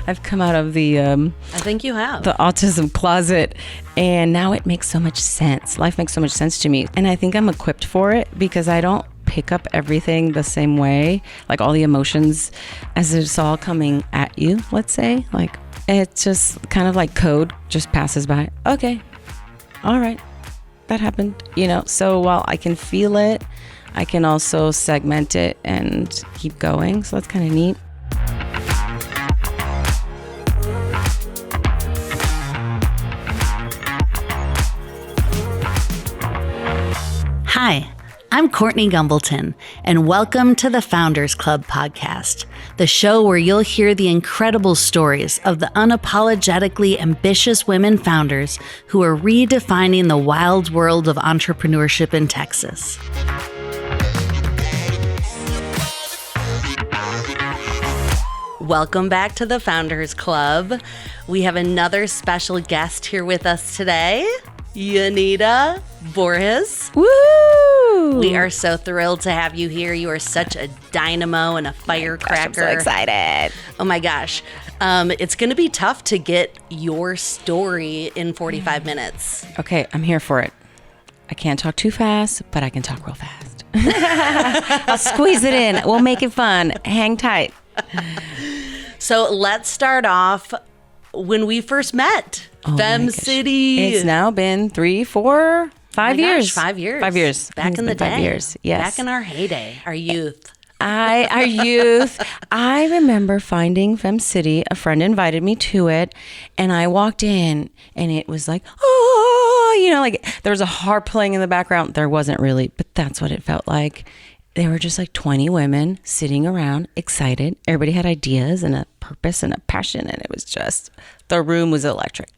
I've come out of the I think you have. the autism closet, and now it makes so much sense. Life makes so much sense to me, and I think I'm equipped for it because I don't pick up everything the same way, like all the emotions as it's all coming at you, let's say. Like, it's just kind of like code just passes by. Okay, all right, that happened, so while I can feel it, I can also segment it and keep going, so that's kind of neat. Hi, I'm Courtney Gumbleton, and welcome to the Founders Club podcast, the show where you'll hear the incredible stories of the unapologetically ambitious women founders who are redefining the wild world of entrepreneurship in Texas. Welcome back to the Founders Club. We have another special guest here with us today, Yanira, Borges. Woo! We are so thrilled to have you here. You are such a dynamo and a firecracker. I'm so excited. Oh my gosh. It's going to be tough to get your story in 45 minutes. Okay, I'm here for it. I can't talk too fast, but I can talk real fast. I'll squeeze it in. We'll make it fun. Hang tight. So let's start off when we first met. Fem City. It's now been 3, 4, 5 years. 5 years. 5 years. Back in the day. 5 years. Yes. Back in our heyday, our youth. Our youth. I remember finding Fem City. A friend invited me to it, and I walked in, and it was like, oh, like there was a harp playing in the background. There wasn't really, but that's what it felt like. There were just like 20 women sitting around, excited. Everybody had ideas and a purpose and a passion, and it was just, the room was electric.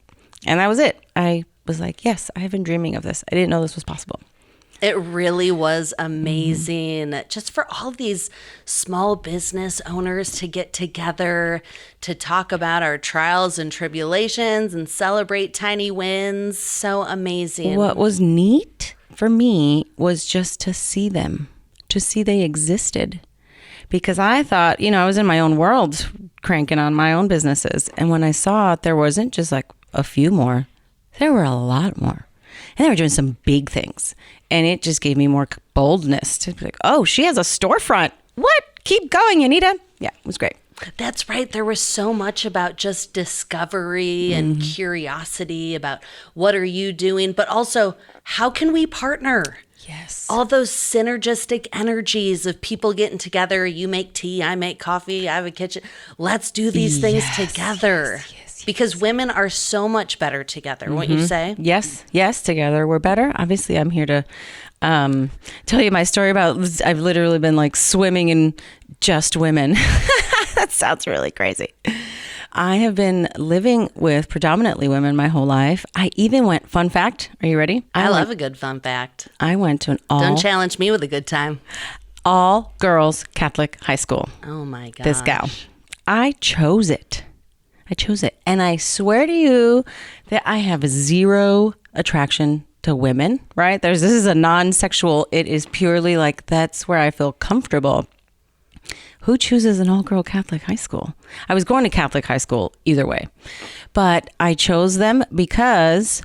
And that was it. I was like, yes, I have been dreaming of this. I didn't know this was possible. It really was amazing just for all these small business owners to get together to talk about our trials and tribulations and celebrate tiny wins. So amazing. What was neat for me was just to see them, to see they existed. Because I thought, I was in my own world cranking on my own businesses. And when I saw it, there wasn't just like a few more, there were a lot more. And they were doing some big things. And it just gave me more boldness to be like, oh, she has a storefront. What? Keep going, Yanira. Yeah, it was great. That's right. There was so much about just discovery and curiosity about what are you doing, but also how can we partner? Yes. All those synergistic energies of people getting together. You make tea, I make coffee, I have a kitchen. Let's do these things together. Yes. Because women are so much better together, wouldn't you say? Yes, together we're better. Obviously, I'm here to tell you my story about, I've literally been like swimming in just women. That sounds really crazy. I have been living with predominantly women my whole life. I even went, fun fact, are you ready? I love a good fun fact. I went to an Don't challenge me with a good time. all girls Catholic high school. Oh my gosh. This gal. I chose it. And I swear to you that I have zero attraction to women, right? This is a non-sexual. It is purely like, that's where I feel comfortable. Who chooses an all-girl Catholic high school? I was going to Catholic high school either way, but I chose them because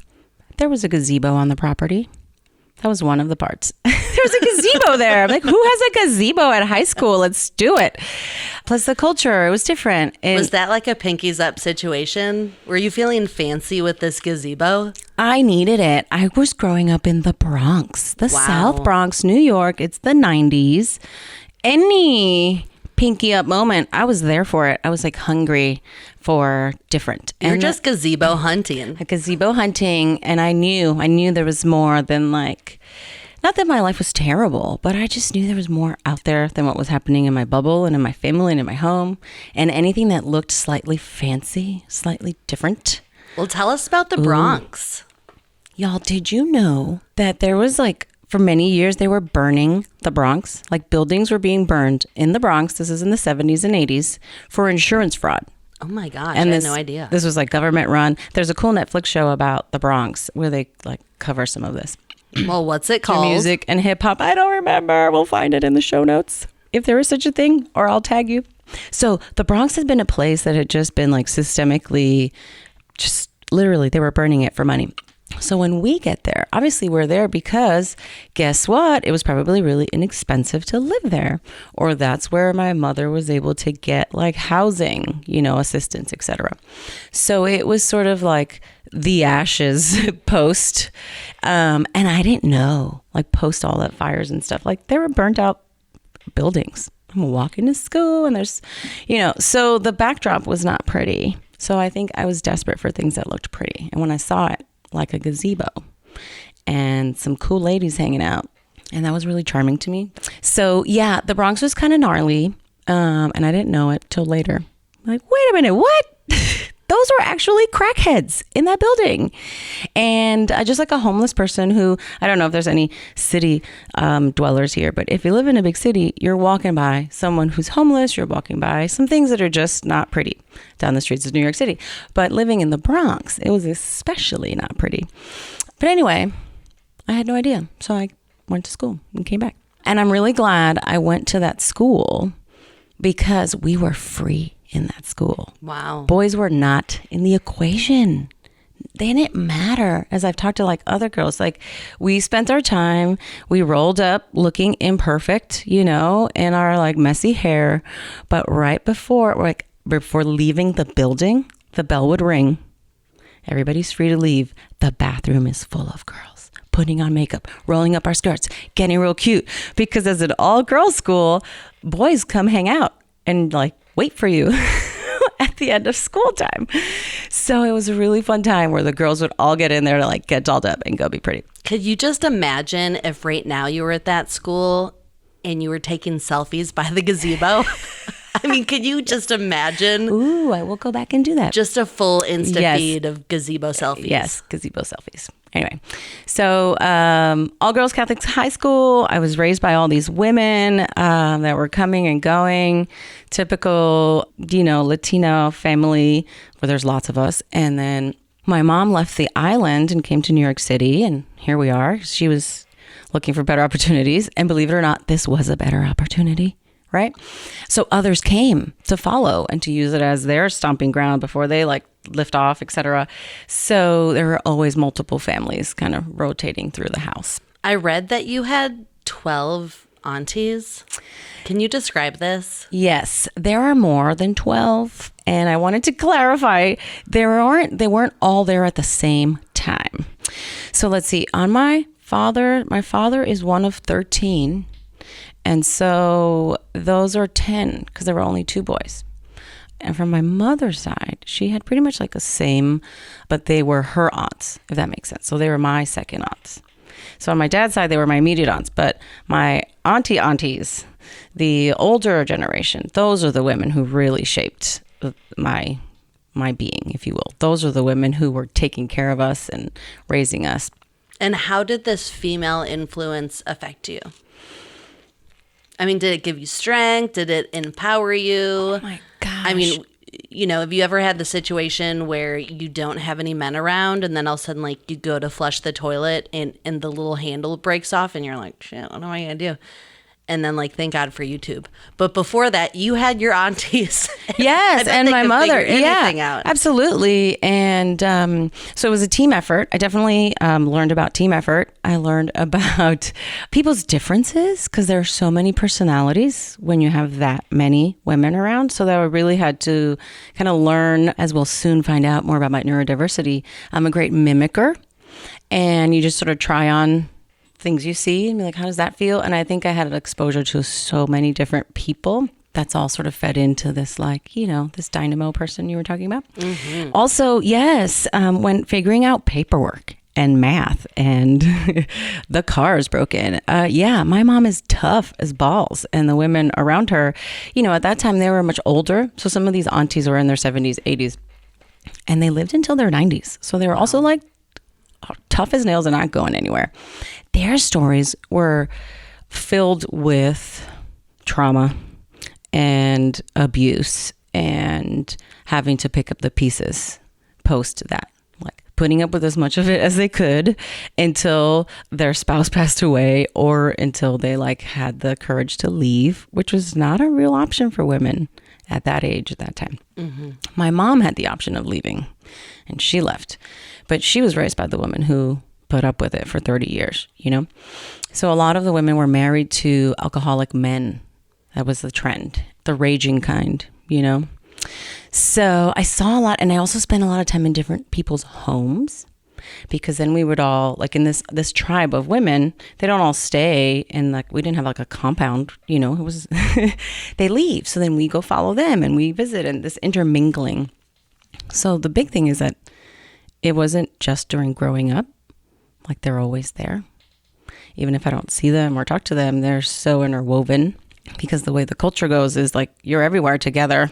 there was a gazebo on the property. That was one of the parts. There was a gazebo there. I'm like, who has a gazebo at high school? Let's do it. Plus the culture, it was different. Was that like a pinkies up situation? Were you feeling fancy with this gazebo? I needed it. I was growing up in the Bronx, the South Bronx, New York. It's the 90s. Any pinky up moment, I was there for it. I was like hungry for different. You're just gazebo hunting. Gazebo hunting. And I knew there was more than like, not that my life was terrible, but I just knew there was more out there than what was happening in my bubble and in my family and in my home. And anything that looked slightly fancy, slightly different. Well, tell us about the Bronx. Y'all, did you know that there was like, for many years, they were burning the Bronx. Like buildings were being burned in the Bronx. This is in the 70s and 80s for insurance fraud. Oh my gosh, and I had no idea. This was like government run. There's a cool Netflix show about the Bronx where they like cover some of this. Well, what's it called? Music and hip hop. I don't remember. We'll find it in the show notes if there is such a thing, or I'll tag you. So the Bronx had been a place that had just been like systemically, just literally, they were burning it for money. So when we get there, obviously we're there because guess what? It was probably really inexpensive to live there. Or that's where my mother was able to get like housing, assistance, etc. So it was sort of like the ashes post. And I didn't know, like post all that fires and stuff, like there were burnt out buildings. I'm walking to school and there's, so the backdrop was not pretty. So I think I was desperate for things that looked pretty. And when I saw it, like a gazebo and some cool ladies hanging out, and that was really charming to me. So yeah, the Bronx was kind of gnarly, and I didn't know it till later. I'm like, wait a minute, what? Those were actually crackheads in that building. And just like a homeless person who, I don't know if there's any city dwellers here, but if you live in a big city, you're walking by someone who's homeless, you're walking by some things that are just not pretty down the streets of New York City. But living in the Bronx, it was especially not pretty. But anyway, I had no idea. So I went to school and came back. And I'm really glad I went to that school because we were free in that school. Wow. Boys were not in the equation. They didn't matter. As I've talked to like other girls, like we spent our time, we rolled up looking imperfect, in our like messy hair. But right before leaving the building, the bell would ring. Everybody's free to leave. The bathroom is full of girls putting on makeup, rolling up our skirts, getting real cute. Because as an all girls school, boys come hang out and like wait for you at the end of school time. So it was a really fun time where the girls would all get in there to like get dolled up and go be pretty. Could you just imagine if right now you were at that school and you were taking selfies by the gazebo? I mean, could you just imagine? Ooh, I will go back and do that. Just a full Insta feed of gazebo selfies. Yes, gazebo selfies. Anyway, so all girls Catholic high school. I was raised by all these women that were coming and going. Typical, Latino family where there's lots of us. And then my mom left the island and came to New York City. And here we are. She was looking for better opportunities. And believe it or not, this was a better opportunity. Right? So others came to follow and to use it as their stomping ground before they like lift off, etc. So there were always multiple families kind of rotating through the house. I read that you had 12 aunties. Can you describe this? Yes, there are more than 12. And I wanted to clarify, they weren't all there at the same time. So let's see. On my father is one of 13. And so those are 10 because there were only 2 boys. And from my mother's side, she had pretty much like the same, but they were her aunts, if that makes sense. So they were my second aunts. So on my dad's side, they were my immediate aunts. But my aunties, the older generation, those are the women who really shaped my being, if you will. Those are the women who were taking care of us and raising us. And how did this female influence affect you? I mean, did it give you strength? Did it empower you? Oh my gosh. I mean, have you ever had the situation where you don't have any men around and then all of a sudden like you go to flush the toilet and the little handle breaks off and you're like, shit, what am I going to do? And then like, thank God for YouTube. But before that, you had your aunties. Yes, and my mother. Yeah, absolutely. And so it was a team effort. I definitely learned about team effort. I learned about people's differences because there are so many personalities when you have that many women around. So that I really had to kind of learn, as we'll soon find out more about my neurodiversity. I'm a great mimicker, and you just sort of try on things you see and be like, how does that feel? And I think I had an exposure to so many different people. That's all sort of fed into this, like, this dynamo person you were talking about. Mm-hmm. Also, yes, when figuring out paperwork and math and the car is broken. My mom is tough as balls. And the women around her, at that time they were much older. So some of these aunties were in their 70s, 80s, and they lived until their 90s. So they were also like tough as nails and not going anywhere. Their stories were filled with trauma and abuse and having to pick up the pieces post that, like putting up with as much of it as they could until their spouse passed away or until they like had the courage to leave, which was not a real option for women at that age, at that time. My mom had the option of leaving, and she left. But she was raised by the woman who put up with it for 30 years, you know? So a lot of the women were married to alcoholic men. That was the trend, the raging kind, you know? So I saw a lot, and I also spent a lot of time in different people's homes, because then we would all, like in this tribe of women, they don't all stay, and like we didn't have like a compound, you know, it was, they leave. So then we go follow them and we visit, and this intermingling. So the big thing is that it wasn't just during growing up, like they're always there. Even if I don't see them or talk to them, they're so interwoven, because the way the culture goes is like you're everywhere together.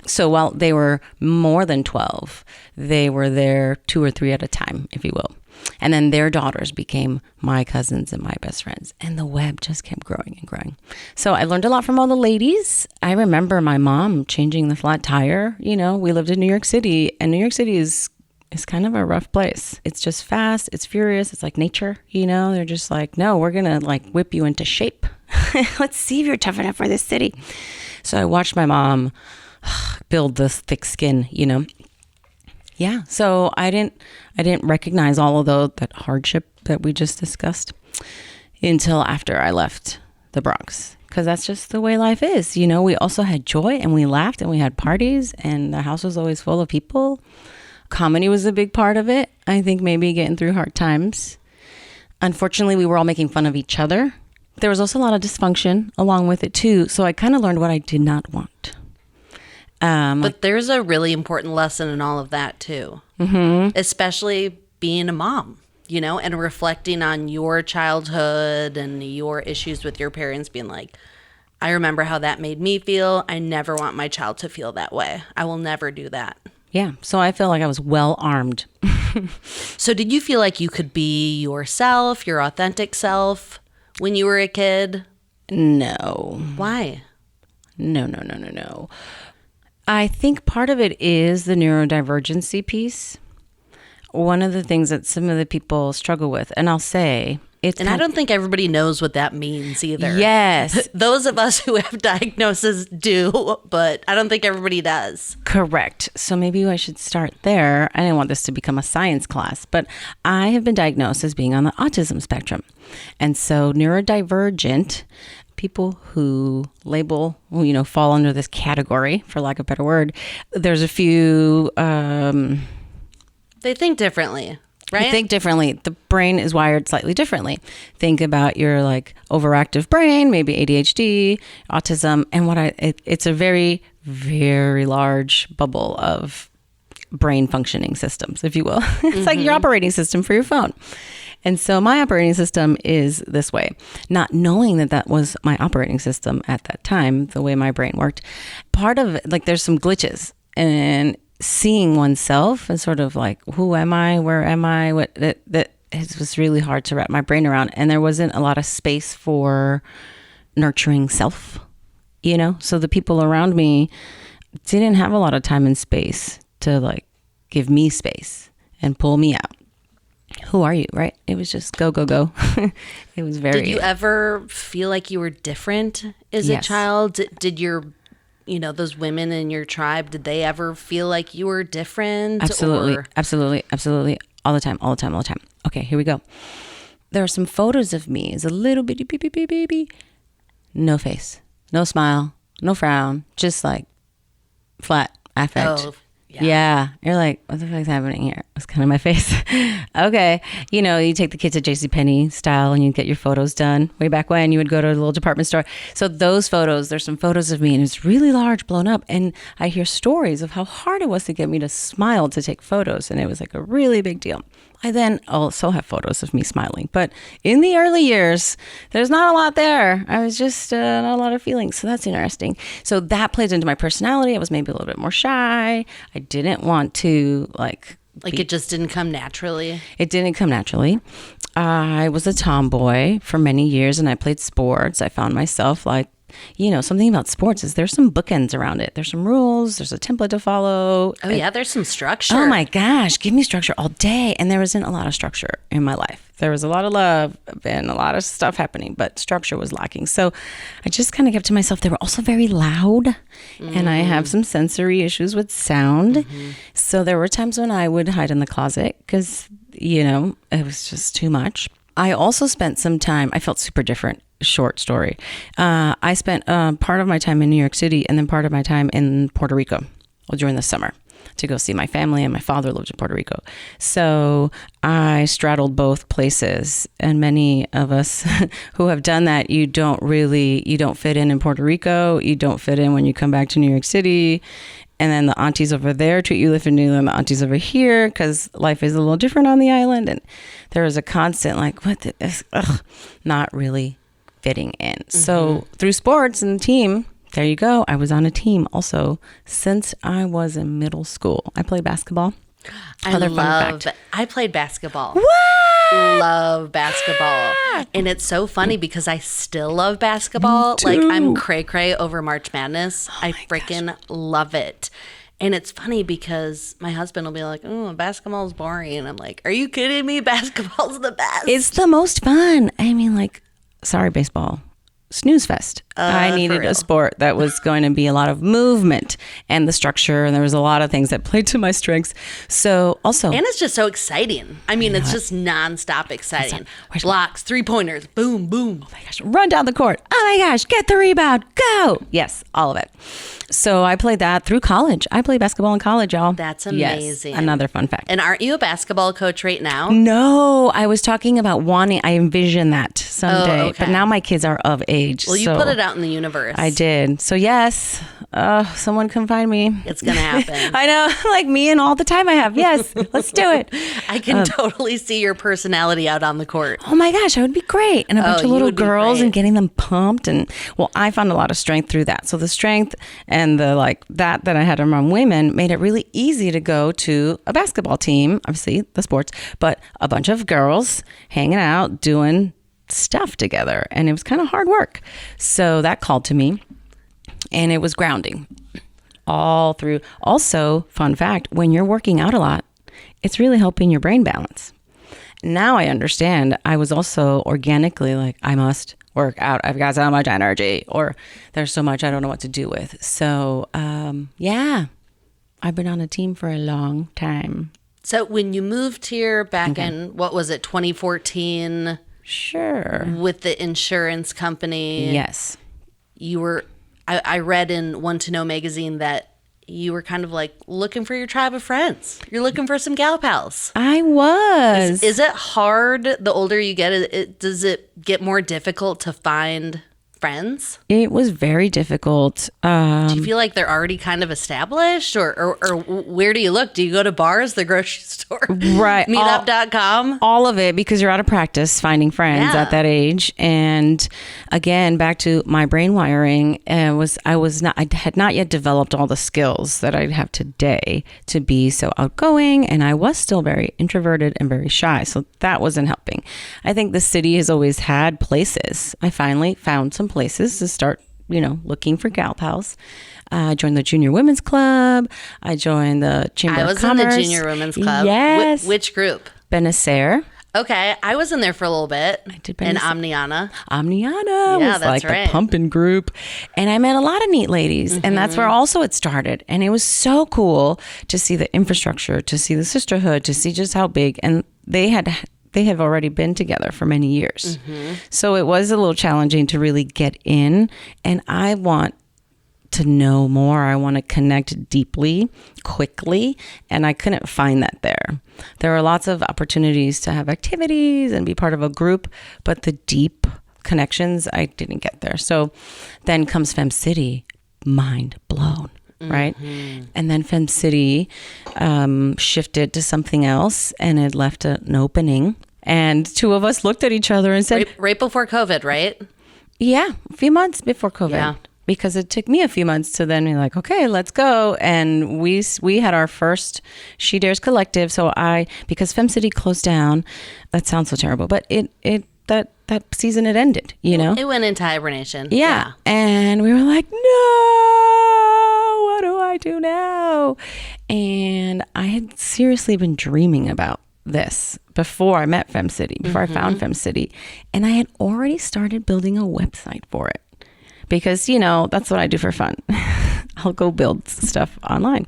So while they were more than 12, they were there 2 or 3 at a time, if you will. And then their daughters became my cousins and my best friends. And the web just kept growing and growing. So I learned a lot from all the ladies. I remember my mom changing the flat tire. You know, we lived in New York City, and New York City is kind of a rough place. It's just fast. It's furious. It's like nature, you know. They're just like, no, we're going to like whip you into shape. Let's see if you're tough enough for this city. So I watched my mom build this thick skin, you know. Yeah, so I didn't recognize all of that hardship that we just discussed until after I left the Bronx, because that's just the way life is, you know. We also had joy, and we laughed, and we had parties, and the house was always full of people. Comedy was a big part of it. I think maybe getting through hard times. Unfortunately, we were all making fun of each other. There was also a lot of dysfunction along with it too, so I kind of learned what I did not want. But there's a really important lesson in all of that too, especially being a mom, you know, and reflecting on your childhood and your issues with your parents, being like, I remember how that made me feel. I never want my child to feel that way. I will never do that. Yeah, so I feel like I was well armed. So did you feel like you could be yourself, your authentic self, when you were a kid? No. Why? No. I think part of it is the neurodivergency piece. One of the things that some of the people struggle with, and I'll say, and I don't think everybody knows what that means either. Yes. Those of us who have diagnoses do, but I don't think everybody does. Correct. So maybe I should start there. I didn't want this to become a science class, but I have been diagnosed as being on the autism spectrum. And so neurodivergent, people who label, you know, fall under this category, for lack of a better word, there's a few... they think differently. Right? You think differently. The brain is wired slightly differently. Think about your like overactive brain, maybe ADHD, autism, and it's a very, very large bubble of brain functioning systems, if you will. It's like your operating system for your phone. And so my operating system is this way, not knowing that was my operating system at that time, the way my brain worked. Part of it, like there's some glitches, and seeing oneself and sort of like, who am I? Where am I? It was really hard to wrap my brain around. And there wasn't a lot of space for nurturing self, you know? So the people around me didn't have a lot of time and space to like give me space and pull me out. Who are you, right? It was just go. It was very... Did you ever feel like you were different as a child? Did your... You know, those women in your tribe, did they ever feel like you were different? Absolutely. All the time. Okay, here we go. There are some photos of me as a little bitty baby. No face, no smile, no frown, just like flat affect. Oh, yeah. You're like, what the fuck's happening here? It's kind of my face. Okay. You know, you take the kids to JCPenney style and you get your photos done. Way back when you would go to a little department store. So those photos, there's some photos of me and it's really large, blown up. And I hear stories of how hard it was to get me to smile to take photos. And it was like a really big deal. I then also have photos of me smiling. But in the early years, there's not a lot there. I was just not a lot of feelings. So that's interesting. So that plays into my personality. I was maybe a little bit more shy. I didn't want to like it just didn't come naturally. It didn't come naturally. I was a tomboy for many years and I played sports. I found myself like something about sports is there's some bookends around it. There's some rules. There's a template to follow. Oh, yeah. There's some structure. Oh, my gosh. Give me structure all day. And there wasn't a lot of structure in my life. There was a lot of love and a lot of stuff happening, but structure was lacking. So I just kind of kept to myself. They were also very loud, and I have some sensory issues with sound. So there were times when I would hide in the closet because, it was just too much. I also spent some time, I felt super different. Short story. I spent part of my time in New York City and then part of my time in Puerto Rico during the summer to go see my family, and my father lived in Puerto Rico. So I straddled both places, and many of us who have done that, you don't fit in Puerto Rico, you don't fit in when you come back to New York City. And then the aunties over there treat you differently than the aunties over here because life is a little different on the island. And there was a constant not really fitting in. So through sports and team, there you go. I was on a team also since I was in middle school. I played basketball. I played basketball. What? Love basketball. And it's so funny because I still love basketball. Me too. Like, I'm cray-cray over March Madness. I freaking love it. And it's funny because my husband will be like, oh, basketball's boring. And I'm like, are you kidding me? Basketball's the best. It's the most fun. I mean, sorry, baseball. Snooze fest. I needed a sport that was going to be a lot of movement and the structure, and there was a lot of things that played to my strengths. So also, and it's just so exciting. I mean, it's just nonstop exciting. Blocks, 3-pointers, boom, boom. Oh my gosh, run down the court. Oh my gosh, get the rebound, go. Yes, all of it. So I played that through college. I played basketball in college, y'all. That's amazing. Yes, another fun fact. And aren't you a basketball coach right now? No, I was talking about I envision that someday. Oh, okay. But now my kids are of age. Well, you put it out in the universe. I did. So yes, someone come find me. It's going to happen. I know, like me and all the time I have. Yes, let's do it. I can totally see your personality out on the court. Oh my gosh, I would be great. And a bunch of little girls and getting them pumped. And I found a lot of strength through that. So the strength and the that I had among women made it really easy to go to a basketball team, obviously the sports, but a bunch of girls hanging out, doing stuff together. And it was kind of hard work. So that called to me, and it was grounding all through. Also, fun fact, when you're working out a lot, it's really helping your brain balance. Now I understand. I was also organically I must work out. I've got so much energy, or there's so much I don't know what to do with. So, I've been on a team for a long time. So when you moved here back in, what was it, 2014? Sure. With the insurance company. Yes. You were, I read in Want to Know magazine that you were kind of looking for your tribe of friends. You're looking for some gal pals. I was. Is it hard the older you get? Does it get more difficult to find friends? It was very difficult. Do you feel like they're already kind of established, or where do you look? Do you go to bars, the grocery store, right? Meetup.com? All of it, because you're out of practice finding friends at that age. And again, back to my brain wiring, I had not yet developed all the skills that I have today to be so outgoing, and I was still very introverted and very shy. So that wasn't helping. I think the city has always had places. I finally found some places to start, looking for gal pals. I joined the Junior Women's Club. I joined the Chamber of Commerce. I was in the Junior Women's Club. Yes. Which group? Benacer. Okay, I was in there for a little bit. I did in Omniana. Omniana was the pumping group. And I met a lot of neat ladies. And that's where also it started. And it was so cool to see the infrastructure, to see the sisterhood, to see just how big. And they have already been together for many years. So it was a little challenging to really get in. And I want to know more. I want to connect deeply, quickly. And I couldn't find that there. There are lots of opportunities to have activities and be part of a group, but the deep connections, I didn't get there. So then comes Fem City, mind blown. Right. And then Fem City shifted to something else, and it left an opening. And two of us looked at each other and said, right before COVID, right? Yeah, a few months before COVID. Yeah. Because it took me a few months to then be like, okay, let's go. And we had our first She Dares collective. So because Fem City closed down, that sounds so terrible, but it that season had ended, you know? It went into hibernation. Yeah. And we were like, no, what do I do now? And I had seriously been dreaming about this before I met FemCity, before I found FemCity. And I had already started building a website for it because, you know, that's what I do for fun. I'll go build stuff online.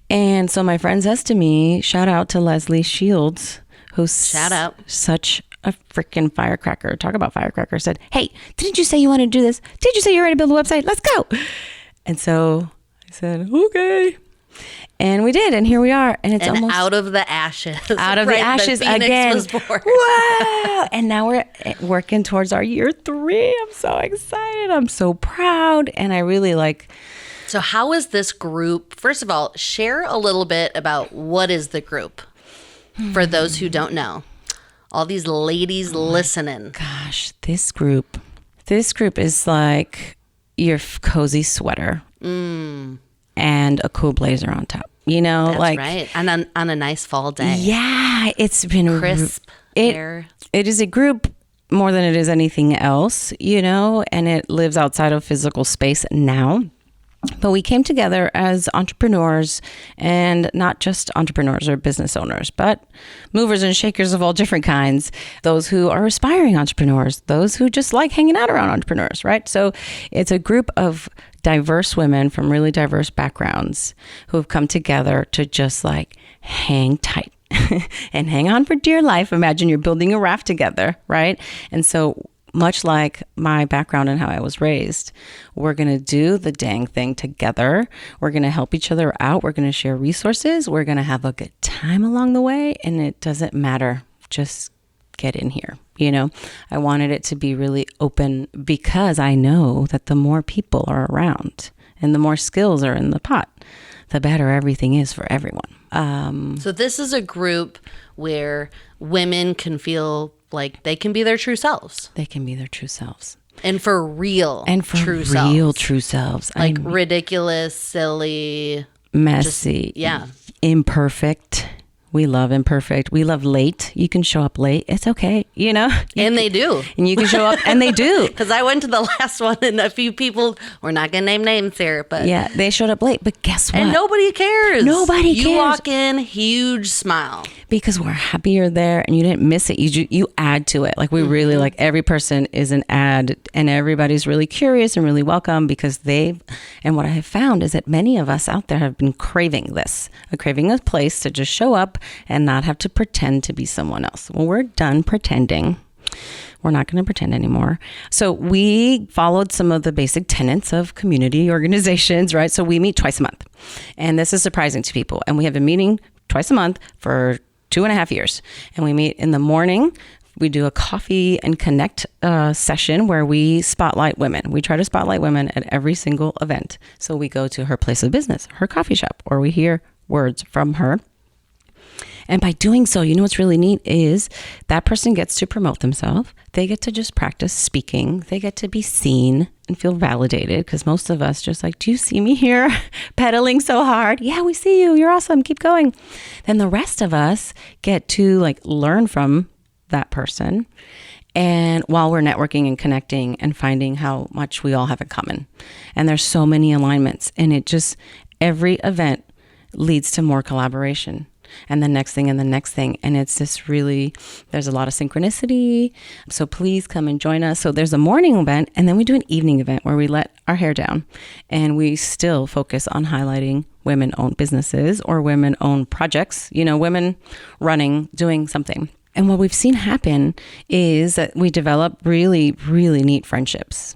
And so my friend says to me, shout out to Leslie Shields, who's such a freaking firecracker. Talk about firecracker. Said, hey, didn't you say you want to do this? Did you say you're ready to build a website? Let's go. And so I said, okay. And we did. And here we are. And it's almost out of the ashes. Out of the ashes again. Was born. Wow. And now we're working towards our year 3. I'm so excited. I'm so proud. And I really like. So how is this group? First of all, share a little bit about what is the group for those who don't know. All these ladies listening. Gosh, this group is like your cozy sweater and a cool blazer on top. You know, that's like right. And on a nice fall day. Yeah, it's been crisp air. It is a group more than it is anything else, you know, and it lives outside of physical space now. But we came together as entrepreneurs, and not just entrepreneurs or business owners, but movers and shakers of all different kinds, those who are aspiring entrepreneurs, those who just like hanging out around entrepreneurs, right? So it's a group of diverse women from really diverse backgrounds who have come together to just like hang tight and hang on for dear life. Imagine you're building a raft together, right? And so much like my background and how I was raised, we're going to do the dang thing together. We're going to help each other out. We're going to share resources. We're going to have a good time along the way. And it doesn't matter. Just get in here. You know, I wanted it to be really open because I know that the more people are around and the more skills are in the pot, the better everything is for everyone. So this is a group where women can feel like they can be their true selves. They can be their true selves. And for real. And for true real selves. True selves. Like ridiculous, silly. Messy. Imperfect. We love imperfect. We love late. You can show up late. It's okay. You know? And they do. And you can show up and they do. Because I went to the last one and a few people, we're not going to name names here, but. Yeah, they showed up late. But guess what? And nobody cares. Nobody cares. You walk in, huge smile. Because we're happy you're there and you didn't miss it. You add to it. Like we really like every person is an add and everybody's really curious and really welcome because and what I have found is that many of us out there have been craving this, craving a place to just show up and not have to pretend to be someone else. Well, we're done pretending. We're not going to pretend anymore. So we followed some of the basic tenets of community organizations, right? So we meet twice a month. And this is surprising to people. And we have been meeting twice a month for 2.5 years. And we meet in the morning. We do a coffee and connect session where we spotlight women. We try to spotlight women at every single event. So we go to her place of business, her coffee shop, or we hear words from her. And by doing so, you know what's really neat is that person gets to promote themselves. They get to just practice speaking. They get to be seen and feel validated because most of us just like, do you see me here pedaling so hard? Yeah, we see you. You're awesome. Keep going. Then the rest of us get to like learn from that person. And while we're networking and connecting and finding how much we all have in common. And there's so many alignments and every event leads to more collaboration. And the next thing and the next thing. And it's just there's a lot of synchronicity. So please come and join us. So there's a morning event and then we do an evening event where we let our hair down and we still focus on highlighting women-owned businesses or women-owned projects, women running, doing something. And what we've seen happen is that we develop really, really neat friendships.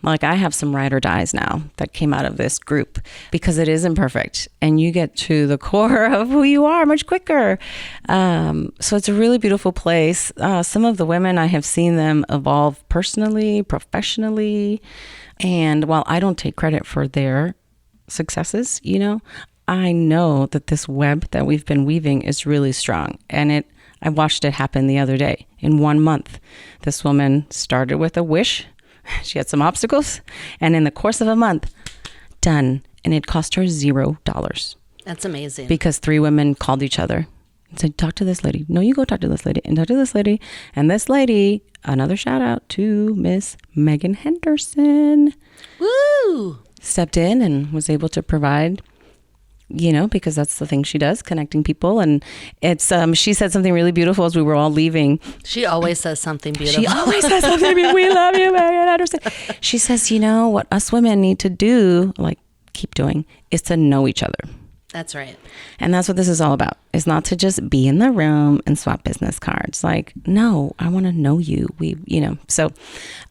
Like I have some ride or dies now that came out of this group because it is imperfect and you get to the core of who you are much quicker. So it's a really beautiful place. Some of the women, I have seen them evolve personally, professionally. And while I don't take credit for their successes, I know that this web that we've been weaving is really strong. And I watched it happen the other day. In 1 month, this woman started with a wish. She had some obstacles, and in the course of a month, done. And it cost her $0. That's amazing. Because 3 women called each other and said, talk to this lady. No, you go talk to this lady and talk to this lady. And this lady, another shout out to Miss Megan Henderson. Woo! Stepped in and was able to provide, because that's the thing she does, connecting people. And it's, she said something really beautiful as we were all leaving. She always says something beautiful. She always says something beautiful. We love you, Megan Henderson. She says, what us women need to do, like keep doing, is to know each other. That's right. And that's what this is all about. It's not to just be in the room and swap business cards. Like, no, I want to know you. So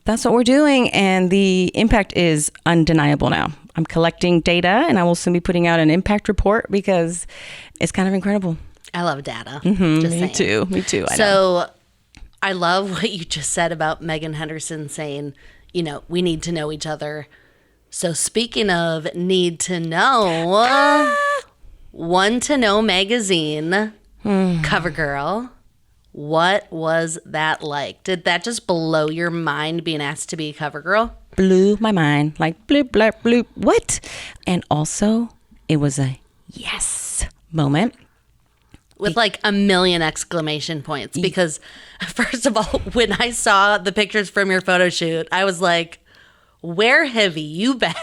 that's what we're doing. And the impact is undeniable now. I'm collecting data and I will soon be putting out an impact report because it's kind of incredible. I love data. Me too. So I love what you just said about Megan Henderson saying, we need to know each other. So speaking of need to know, One to Know magazine, cover girl. What was that like? Did that just blow your mind being asked to be a cover girl? Blew my mind, like bloop, bloop, bloop. What? And also, it was a yes moment. With like a million exclamation points. Because first of all, when I saw the pictures from your photo shoot, I was like, where have you been?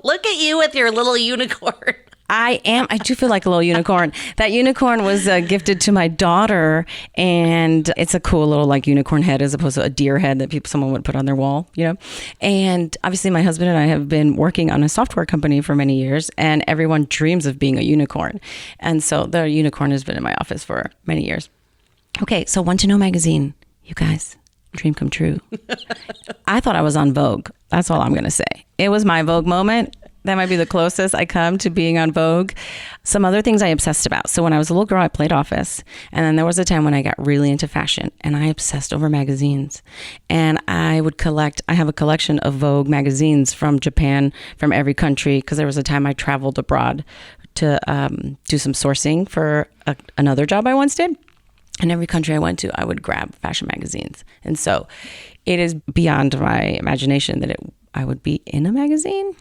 Look at you with your little unicorn. I do feel like a little unicorn. That unicorn was gifted to my daughter, and it's a cool little like unicorn head as opposed to a deer head that someone would put on their wall, And obviously my husband and I have been working on a software company for many years, and everyone dreams of being a unicorn. And so the unicorn has been in my office for many years. Okay, so Want to Know magazine, you guys, dream come true. I thought I was on Vogue. That's all I'm going to say. It was my Vogue moment. That might be the closest I come to being on Vogue. Some other things I obsessed about. So when I was a little girl, I played office. And then there was a time when I got really into fashion and I obsessed over magazines. And I have a collection of Vogue magazines from Japan, from every country, because there was a time I traveled abroad to do some sourcing for another job I once did. And every country I went to, I would grab fashion magazines. And so it is beyond my imagination that I would be in a magazine.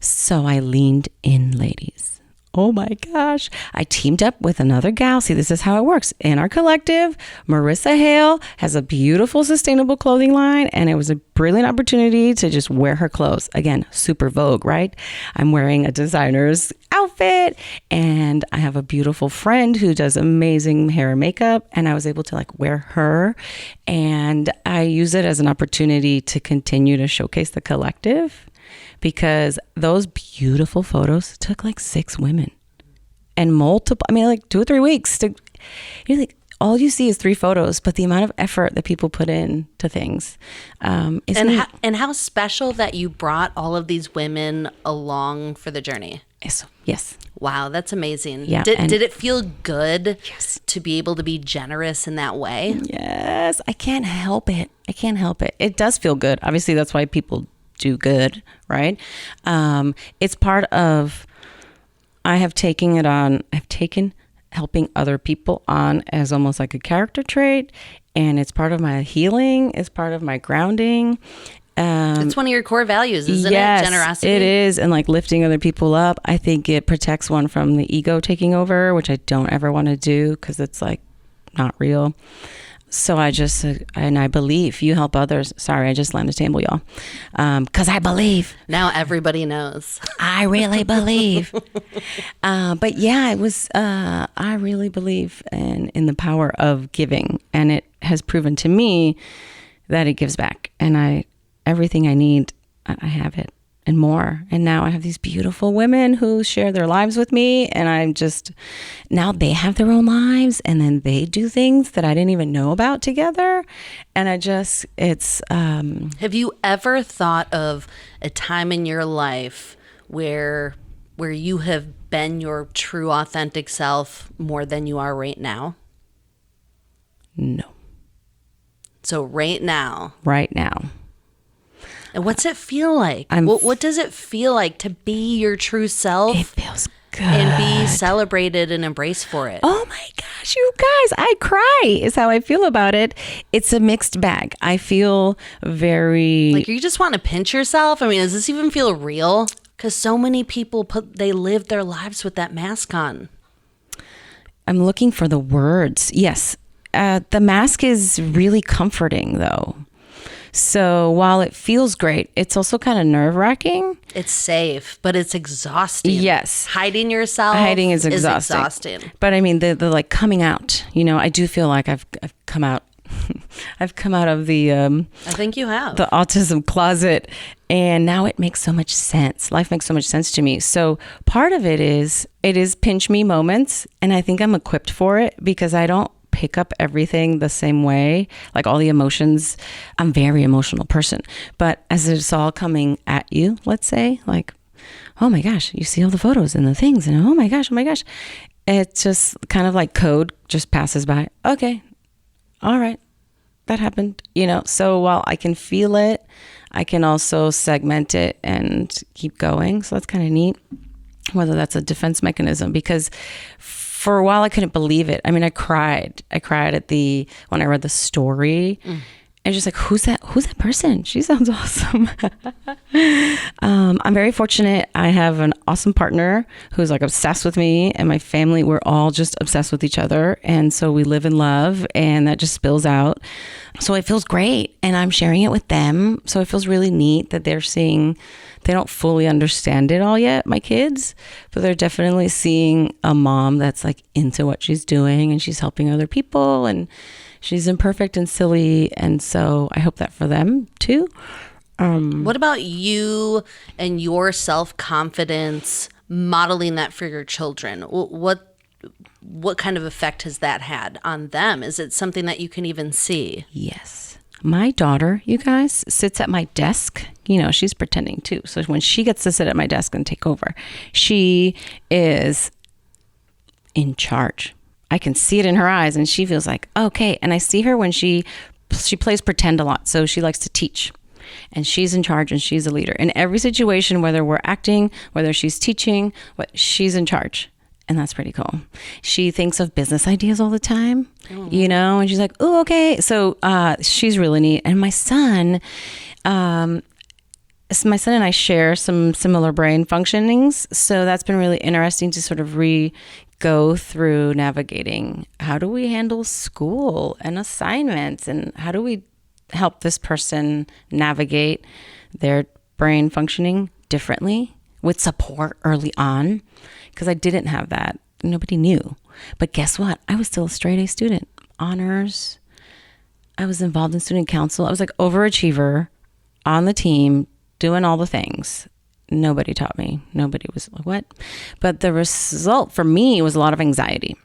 So I leaned in, ladies. Oh my gosh. I teamed up with another gal. See, this is how it works. In our collective, Marissa Hale has a beautiful sustainable clothing line, and it was a brilliant opportunity to just wear her clothes. Again, super Vogue, right? I'm wearing a designer's outfit, and I have a beautiful friend who does amazing hair and makeup, and I was able to like wear her, and I use it as an opportunity to continue to showcase the collective. Because those beautiful photos took like 6 women and like 2 or 3 weeks all you see is 3 photos, but the amount of effort that people put in to things. And how special that you brought all of these women along for the journey. Yes. Wow, that's amazing. Yeah, did it feel good yes. to be able to be generous in that way? Yes, I can't help it. It does feel good. Obviously, that's why people do good, right? It's part of, I've taken helping other people on as almost like a character trait, and it's part of my healing, it's part of my grounding. It's one of your core values, isn't it? Generosity. It is. And like lifting other people up, I think it protects one from the ego taking over, which I don't ever want to do because it's like not real. So I believe you help others. Sorry, I just slammed the table, y'all. Because I believe. Now everybody knows. I really believe. But yeah, it was, I really believe in the power of giving. And it has proven to me that it gives back. And everything I need, I have it and more. And now I have these beautiful women who share their lives with me, and now they have their own lives, and then they do things that I didn't even know about together. And have you ever thought of a time in your life where you have been your true authentic self more than you are right now? No. So right now. And what's it feel like? What does it feel like to be your true self? It feels good. And be celebrated and embraced for it. Oh my gosh, you guys, I cry is how I feel about it. It's a mixed bag. I feel very... Like you just want to pinch yourself? I mean, does this even feel real? Because so many people they live their lives with that mask on. I'm looking for the words. Yes. The mask is really comforting though. So while it feels great, it's also kind of nerve-wracking. It's safe, but it's exhausting. Yes. Hiding yourself is exhausting. But I mean, the like coming out, I do feel like I've come out. I've come out of the I think you have the autism closet, and now it makes so much sense. Life makes so much sense to me. So part of it is pinch me moments, and I think I'm equipped for it because I don't pick up everything the same way, like all the emotions. I'm a very emotional person, but as it's all coming at you, let's say, like, oh my gosh, you see all the photos and the things, and oh my gosh, it's just kind of like code just passes by. Okay, all right, that happened, so while I can feel it, I can also segment it and keep going. So that's kind of neat, whether that's a defense mechanism, because for a while I couldn't believe it. I mean, I cried when I read the story. And just like, who's that person? She sounds awesome. I'm very fortunate. I have an awesome partner who's like obsessed with me, and my family, we're all just obsessed with each other. And so we live in love, and that just spills out. So it feels great. And I'm sharing it with them. So it feels really neat that they're seeing, they don't fully understand it all yet, my kids, but they're definitely seeing a mom that's like into what she's doing, and she's helping other people, and she's imperfect and silly. And so I hope that for them too. What about you and your self-confidence modeling that for your children? What kind of effect has that had on them? Is it something that you can even see? Yes. My daughter, you guys, sits at my desk. She's pretending too. So when she gets to sit at my desk and take over, she is in charge. I can see it in her eyes, and she feels like, okay. And I see her when she plays pretend a lot. So she likes to teach, and she's in charge, and she's a leader in every situation, whether we're acting, whether she's teaching, she's in charge. And that's pretty cool. She thinks of business ideas all the time, and she's like, oh, okay. So she's really neat. And my son and I share some similar brain functionings. So that's been really interesting to sort of go through navigating, how do we handle school and assignments, and how do we help this person navigate their brain functioning differently with support early on, because I didn't have that. Nobody knew. But guess what? I was still a straight A student, honors. I was involved in student council. I was like overachiever on the team, doing all the things. Nobody taught me. Nobody was like, what? But the result for me was a lot of anxiety.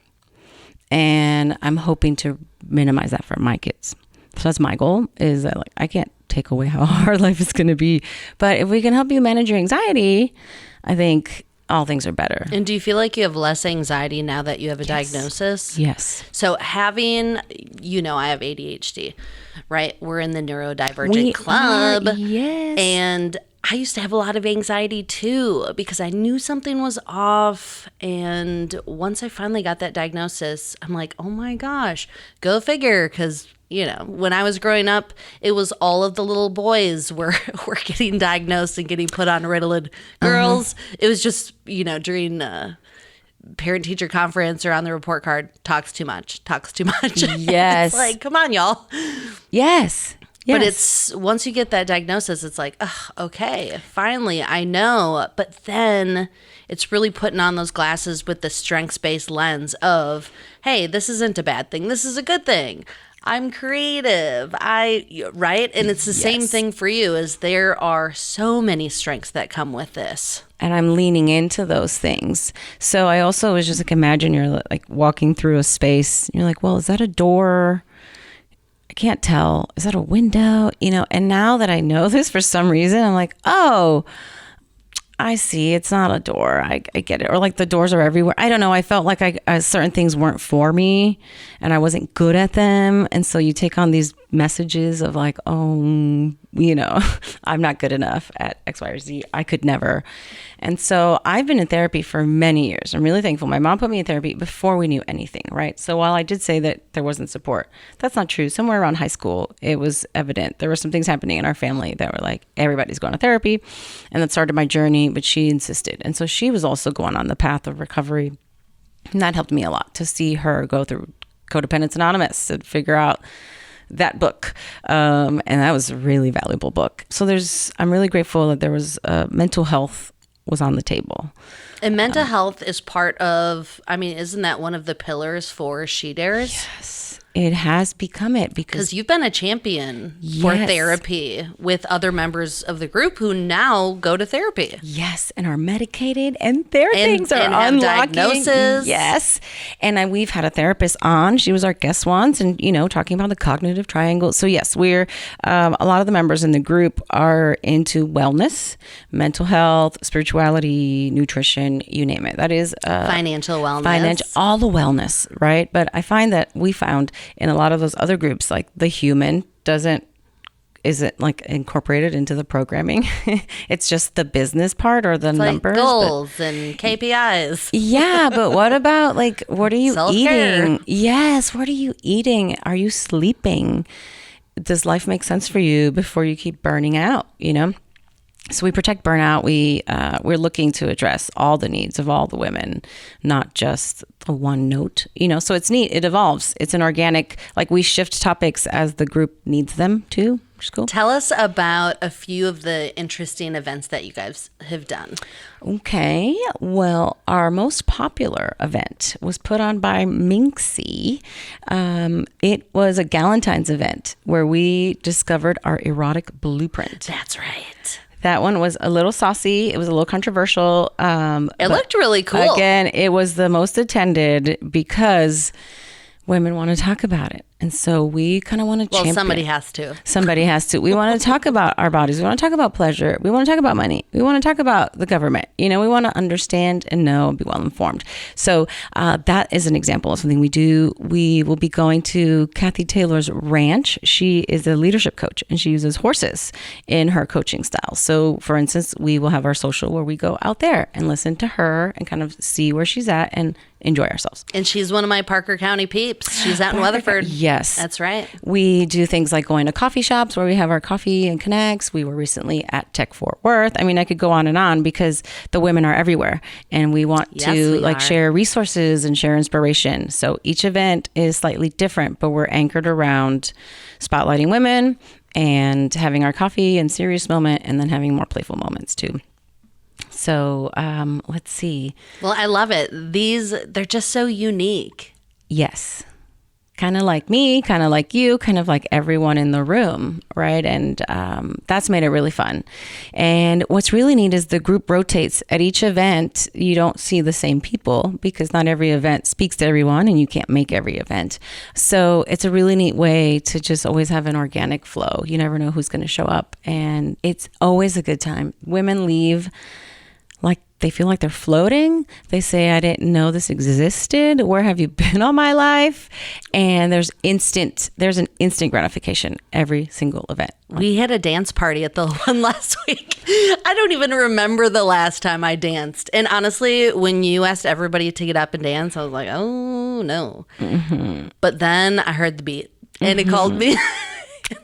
And I'm hoping to minimize that for my kids. So that's my goal, is that like, I can't take away how hard life is going to be. But if we can help you manage your anxiety, I think all things are better. And do you feel like you have less anxiety now that you have a diagnosis? Yes. So having, I have ADHD, right? We're in the neurodivergent club. Yes. And I used to have a lot of anxiety too, because I knew something was off. And once I finally got that diagnosis, I'm like, oh my gosh, go figure. Because, when I was growing up, it was all of the little boys were getting diagnosed and getting put on Ritalin. Girls, it was just, during parent-teacher conference or on the report card, talks too much. Yes. It's like, come on, y'all. Yes. But it's, once you get that diagnosis, it's like, okay, finally, I know. But then it's really putting on those glasses with the strengths-based lens of, hey, this isn't a bad thing. This is a good thing. I'm creative. Right? And it's the same thing for you, as there are so many strengths that come with this. And I'm leaning into those things. So I also was just like, imagine you're like walking through a space. And you're like, well, is that a door? I can't tell. Is that a window? And now that I know this, for some reason, I'm like, oh, I see. It's not a door. I get it. Or like the doors are everywhere. I don't know. I felt like certain things weren't for me, and I wasn't good at them. And so you take on these messages of like, oh, I'm not good enough at X, Y, or Z. I could never. And so I've been in therapy for many years. I'm really thankful. My mom put me in therapy before we knew anything, right? So while I did say that there wasn't support, that's not true. Somewhere around high school, it was evident. There were some things happening in our family that were like, everybody's going to therapy. And that started my journey, but she insisted. And so she was also going on the path of recovery. And that helped me a lot to see her go through Codependence Anonymous and figure out that book. And that was a really valuable book. So I'm really grateful that there was mental health was on the table. And mental health is part of, isn't that one of the pillars for She Dares? Yes. It has become it because you've been a champion for therapy with other members of the group who now go to therapy. Yes, and are medicated, and their things are unlocking. Diagnoses. Yes, and we've had a therapist on. She was our guest once, and talking about the cognitive triangle. So yes, we're a lot of the members in the group are into wellness, mental health, spirituality, nutrition, you name it. That is financial wellness, all the wellness, right? But I find that we found in a lot of those other groups, like the human isn't like incorporated into the programming. It's just the business part or the numbers. Like goals and KPIs. Yeah, but what about what are you Self-care. eating? Yes, what are you eating? Are you sleeping? Does life make sense for you before you keep burning out, So we protect burnout. We're looking to address all the needs of all the women, not just the one note, So it's neat. It evolves. It's an organic, we shift topics as the group needs them to, which is cool. Tell us about a few of the interesting events that you guys have done. Okay. Well, our most popular event was put on by Minxie. It was a Galentine's event where we discovered our erotic blueprint. That's right. That one was a little saucy. It was a little controversial. It looked really cool. Again, it was the most attended because women want to talk about it. And so we kind of want to champion. Somebody has to. Somebody has to. We want to talk about our bodies. We want to talk about pleasure. We want to talk about money. We want to talk about the government. We want to understand and know and be well informed. So that is an example of something we do. We will be going to Kathy Taylor's ranch. She is a leadership coach and she uses horses in her coaching style. So for instance, we will have our social where we go out there and listen to her and kind of see where she's at and enjoy ourselves. And she's one of my Parker County peeps. She's out in Weatherford. Yes. That's right. We do things like going to coffee shops where we have our coffee and connects. We were recently at Tech Fort Worth. I could go on and because the women are everywhere and we want to share resources and share inspiration. So each event is slightly different, but we're anchored around spotlighting women and having our coffee and serious moment and then having more playful moments too. So let's see. Well, I love it. They're just so unique. Yes. Kind of like me, kind of like you, kind of like everyone in the room, right? And that's made it really fun. And what's really neat is the group rotates. At each event, you don't see the same people because not every event speaks to everyone and you can't make every event. So it's a really neat way to just always have an organic flow. You never know who's going to show up. And it's always a good time. Women leave like they feel like they're floating. They say, I didn't know this existed. Where have you been all my life? And there's an instant gratification every single event. We had a dance party at the one last week. I don't even remember the last time I danced. And honestly, when you asked everybody to get up and dance, I was like, oh no. Mm-hmm. But then I heard the beat and it called me.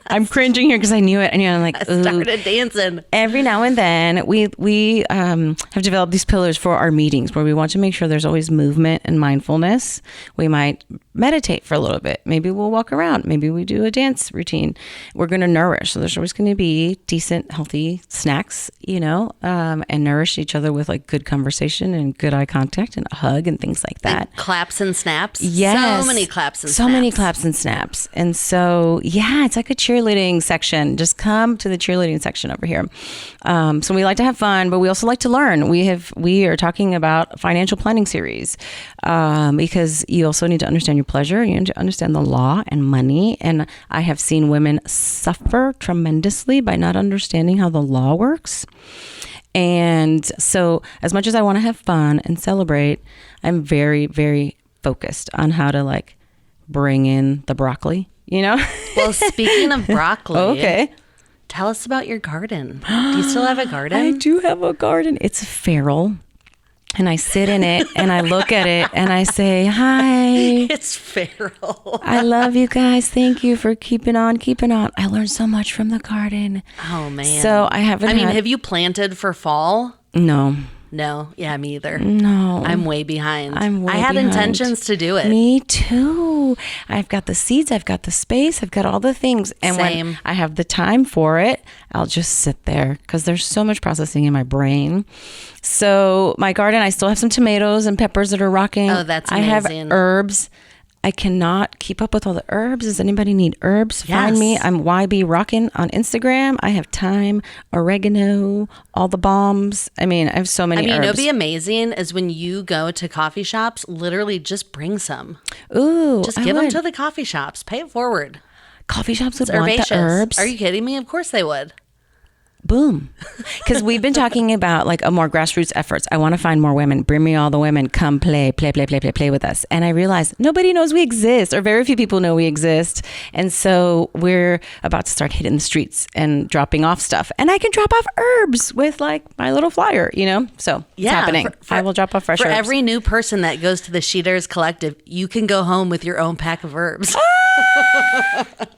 I'm cringing here because I knew it. And I'm like, I started dancing. Every now and then we have developed these pillars for our meetings where we want to make sure there's always movement and mindfulness. We might meditate for a little bit. Maybe we'll walk around. Maybe we do a dance routine. We're going to nourish. So there's always going to be decent, healthy snacks, and nourish each other with like good conversation and good eye contact and a hug and things like that. And claps and snaps. Yes. So many claps and snaps. So many claps and snaps. And so, yeah, it's like a cheerleading section. Just come to the cheerleading section over here. So we like to have fun, but we also like to learn. We are talking about financial planning series because you also need to understand your pleasure. You need to understand the law and money. And I have seen women suffer tremendously by not understanding how the law works. And so as much as I want to have fun and celebrate, I'm very, very focused on how to like bring in the broccoli. Well, speaking of broccoli, okay. Tell us about your garden. Do you still have a garden? I do have a garden. It's feral. And I sit in it and I look at it and I say, hi. It's feral. I love you guys. Thank you for keeping on. I learned so much from the garden. Oh, man. So I haven't have you planted for fall? No. No, yeah, me either. No. I'm way behind. I had intentions to do it. Me too. I've got the seeds, I've got the space, I've got all the things. And Same. when I have the time for it, I'll just sit there because there's so much processing in my brain. So my garden, I still have some tomatoes and peppers that are rocking. Oh, that's amazing. I amazing. have herbs. I cannot keep up with all the herbs. Does anybody need herbs? Yes. Find me. I'm YB Rockin' on Instagram. I have thyme, oregano, all the bombs. I mean, I have so many herbs. It'd be amazing is when you go to coffee shops, literally just bring some. Ooh, Just give them to the coffee shops. Pay it forward. Coffee shops would It's want herbaceous. the herbs. Are you kidding me? Of course they would. Boom. Because we've been talking about like a more grassroots efforts. I want to find more women. Bring me all the women. Come play with us. And I realized nobody knows we exist, or very few people know we exist. And so we're about to start hitting the streets and dropping off stuff. And I can drop off herbs with like my little flyer, you know? So it's happening. I will drop off fresh herbs. For every new person that goes to the Sheeters Collective, you can go home with your own pack of herbs.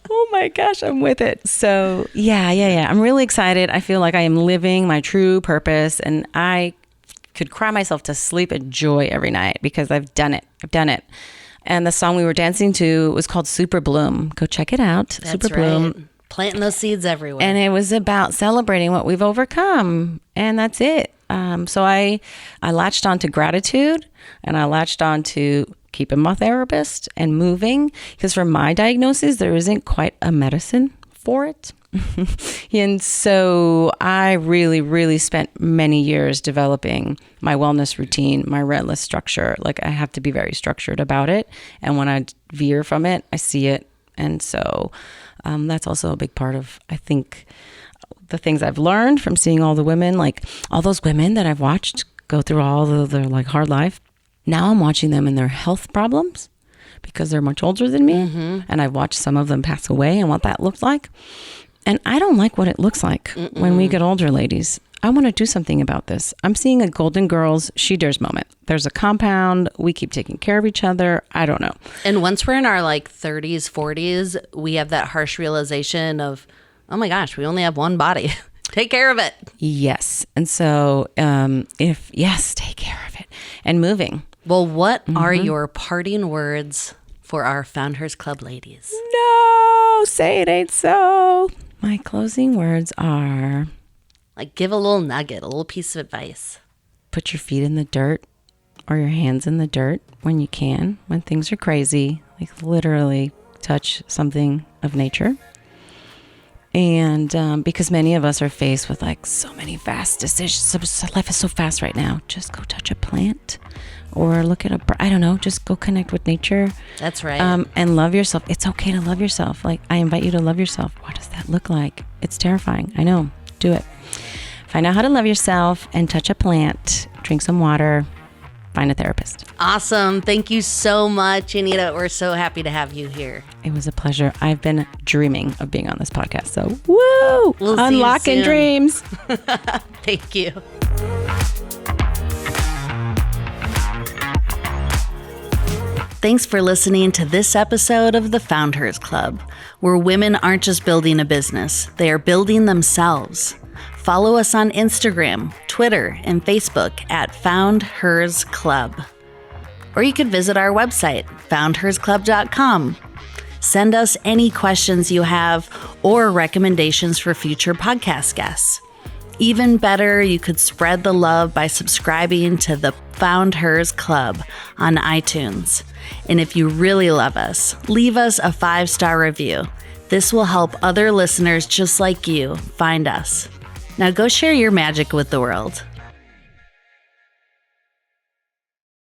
Oh my gosh, I'm with it. So yeah. I'm really excited. I feel like I am living my true purpose, and I could cry myself to sleep in joy every night because I've done it. And the song we were dancing to was called Super Bloom. Go check it out. That's Super right. Bloom. Planting those seeds everywhere. And it was about celebrating what we've overcome. And that's it. So I latched on to gratitude, and I latched on to keeping my therapist and moving, because for my diagnosis, there isn't quite a medicine for it. And so I really, really spent many years developing my wellness routine, my relentless structure. Like I have to be very structured about it. And when I veer from it, I see it. And so that's also a big part of, I think, the things I've learned from seeing all the women, like all those women that I've watched go through all of their like hard life. Now I'm watching them in their health problems because they're much older than me. Mm-hmm. And I've watched some of them pass away and what that looked like. And I don't like what it looks like when we get older, ladies. I want to do something about this. I'm seeing a Golden Girls She-Dares moment. There's a compound. We keep taking care of each other. I don't know. And once we're in our like 30s, 40s, we have that harsh realization of, oh my gosh, we only have one body. Take care of it. Yes. And so take care of it. And moving. Well, what are your parting words for our FoundHER's Club ladies? No, say it ain't so. My closing words are... Like, give a little nugget, a little piece of advice. Put your feet in the dirt or your hands in the dirt when you can, when things are crazy. Like, literally touch something of nature. And because many of us are faced with, like, so many fast decisions. Life is so fast right now. Just go touch a plant or look at just go connect with nature. That's right. And love yourself. It's okay to love yourself. Like, I invite you to love yourself. What does that look like? It's terrifying. I know. Do it. Find out how to love yourself and touch a plant. Drink some water. Find a therapist. Awesome. Thank you so much, Yanira. We're so happy to have you here. It was a pleasure. I've been dreaming of being on this podcast. So, woo! We'll Unlocking dreams. Thank you. Thanks for listening to this episode of the FoundHER's Club, where women aren't just building a business, they are building themselves. Follow us on Instagram, Twitter, and Facebook at FoundHER's Club. Or you could visit our website, foundhersclub.com. Send us any questions you have or recommendations for future podcast guests. Even better, you could spread the love by subscribing to the FoundHER's Club on iTunes. And if you really love us, leave us a 5-star review. This will help other listeners just like you find us. Now go share your magic with the world.